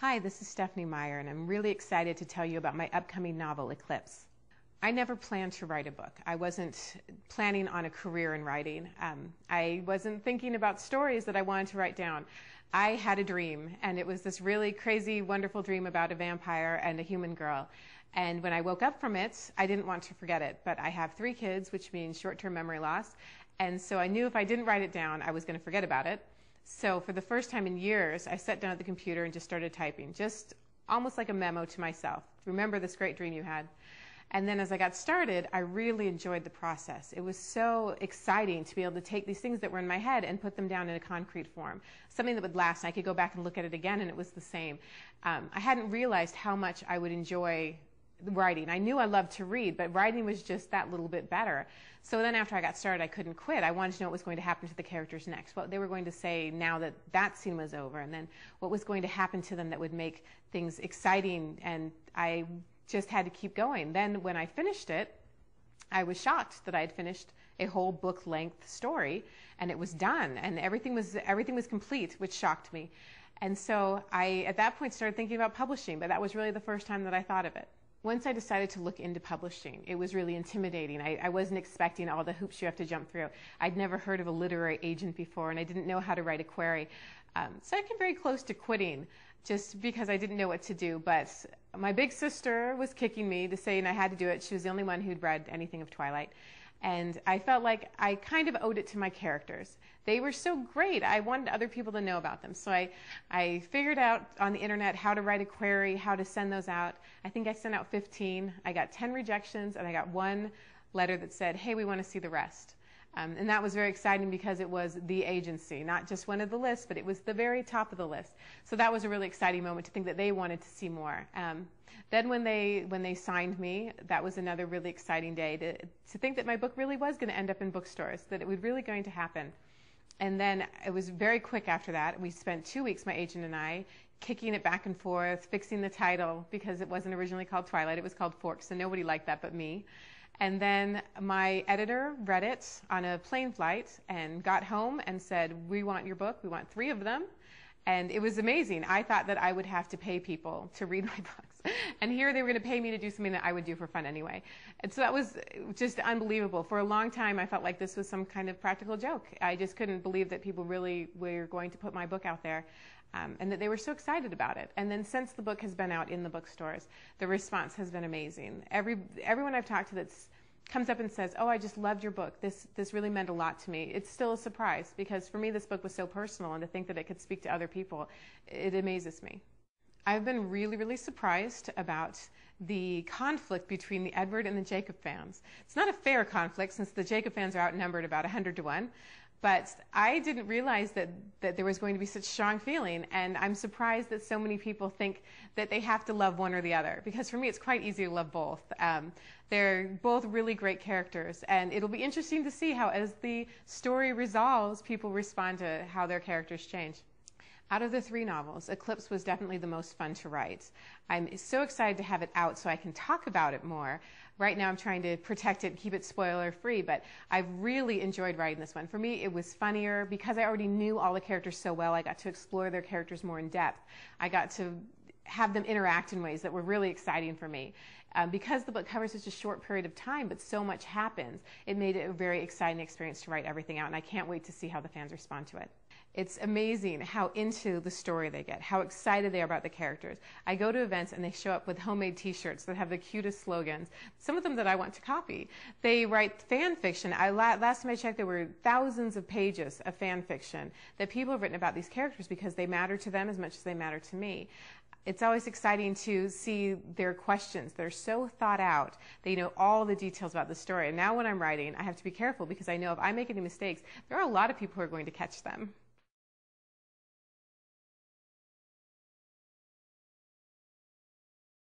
Hi, this is Stephenie Meyer, and I'm really excited to tell you about my upcoming novel, Eclipse. I never planned to write a book. I wasn't planning on a career in writing. I wasn't thinking about stories that I wanted to write down. I had a dream, and it was this really crazy, wonderful dream about a vampire and a human girl. And when I woke up from it, I didn't want to forget it. But I have 3 kids, which means short-term memory loss. And so I knew if I didn't write it down, I was going to forget about it. So for the first time in years, I sat down at the computer and just started typing, just almost like a memo to myself. Remember this great dream you had. And then as I got started, I really enjoyed the process. It was so exciting to be able to take these things that were in my head and put them down in a concrete form, something that would last. And I could go back and look at it again, and it was the same. I hadn't realized how much I would enjoy writing. I knew I loved to read, but writing was just that little bit better. So then after I got started, I couldn't quit. I wanted to know what was going to happen to the characters next, what they were going to say now that that scene was over, and then what was going to happen to them that would make things exciting, and I just had to keep going. Then when I finished it, I was shocked that I had finished a whole book-length story, and it was done, and everything was complete, which shocked me. And so I, at that point, started thinking about publishing, but that was really the first time that I thought of it. Once I decided to look into publishing, it was really intimidating. I wasn't expecting all the hoops you have to jump through. I'd never heard of a literary agent before, and I didn't know how to write a query. So I came very close to quitting just because I didn't know what to do. But my big sister was kicking me to saying I had to do it. She was the only one who'd read anything of Twilight. And I felt like I kind of owed it to my characters. They were so great. I wanted other people to know about them. So I figured out on the internet how to write a query, how to send those out. I think I sent out 15. I got 10 rejections, and I got 1 letter that said, hey, we want to see the rest. And that was very exciting because it was the agency, not just one of the lists, but it was the very top of the list. So that was a really exciting moment to think that they wanted to see more. Then when they signed me, that was another really exciting day to think that my book really was going to end up in bookstores, that it was really going to happen. And then it was very quick after that. We spent 2 weeks, my agent and I, kicking it back and forth, fixing the title because it wasn't originally called Twilight. It was called Forks, and nobody liked that but me. And then my editor read it on a plane flight and got home and said, we want your book. We want 3 of them. And it was amazing. I thought that I would have to pay people to read my books. And here they were going to pay me to do something that I would do for fun anyway. And so that was just unbelievable. For a long time, I felt like this was some kind of practical joke. I just couldn't believe that people really were going to put my book out there. And that they were so excited about it. And then since the book has been out in the bookstores, the response has been amazing. Everyone I've talked to that comes up and says, oh, I just loved your book. This really meant a lot to me. It's still a surprise because for me this book was so personal, and to think that it could speak to other people, it amazes me. I've been really, really surprised about the conflict between the Edward and the Jacob fans. It's not a fair conflict since the Jacob fans are outnumbered about 100 to 1. But I didn't realize that there was going to be such strong feeling, and I'm surprised that so many people think that they have to love one or the other, because for me it's quite easy to love both. They're both really great characters, and it'll be interesting to see how, as the story resolves, people respond to how their characters change. Out of the 3 novels, Eclipse was definitely the most fun to write. I'm so excited to have it out so I can talk about it more. Right now I'm trying to protect it and keep it spoiler-free, but I've really enjoyed writing this one. For me, it was funnier because I already knew all the characters so well. I got to explore their characters more in depth. I got to have them interact in ways that were really exciting for me. Because the book covers such a short period of time, but so much happens, it made it a very exciting experience to write everything out, and I can't wait to see how the fans respond to it. It's amazing how into the story they get, how excited they are about the characters. I go to events and they show up with homemade t-shirts that have the cutest slogans, some of them that I want to copy. They write fan fiction. Last time I checked, there were thousands of pages of fan fiction that people have written about these characters because they matter to them as much as they matter to me. It's always exciting to see their questions. They're so thought out. They know all the details about the story. And now when I'm writing, I have to be careful because I know if I make any mistakes, there are a lot of people who are going to catch them.